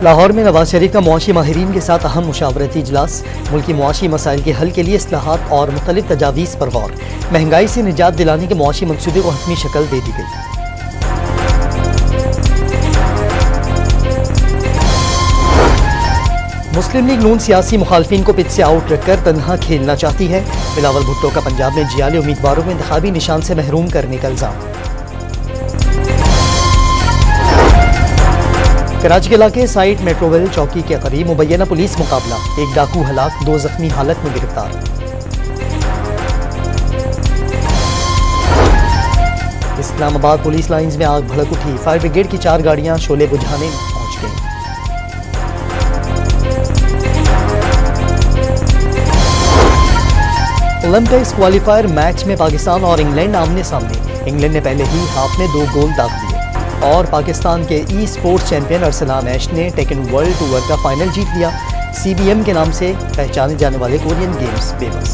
लाहौर में नवाज शरीफ का मुआशी माहिरीन के साथ अहम मुशावरती इजलास। मुल्की मुआशी मसाइल के हल के लिए इस्लाहात और मुख्तलिफ तजावीज़ पर गौर। महंगाई से निजात दिलाने के मुआशी मनसूबे को हतमी शक्ल दे दी गई। मुस्लिम लीग नून सियासी मुखालफिन को पिच से आउट रखकर तन्हा खेलना चाहती है। बिलावल भुट्टो का पंजाब में जियाली उम्मीदवारों को इंतखाबी निशान से महरूम करने का इल्जाम। कराची के इलाके साइट मेट्रोवेल चौकी के करीब मुबैना पुलिस मुकाबला। एक डाकू हलाक, 2 जख्मी हालत में गिरफ्तार। इस्लामाबाद पुलिस लाइंस में आग भड़क उठी। फायर ब्रिगेड की 4 गाड़ियां शोले बुझाने पहुंच गईं। ओलंपिक्स क्वालिफायर मैच में पाकिस्तान और इंग्लैंड आमने सामने। इंग्लैंड ने पहले ही हाफ में 2 गोल दाग दिए और पाकिस्तान के ई स्पोर्ट्स चैंपियन अरसलान ऐश ने टेकन वर्ल्ड टूर का फाइनल जीत लिया। CBM के नाम से पहचाने जाने वाले कोरियन गेम्स बेबस।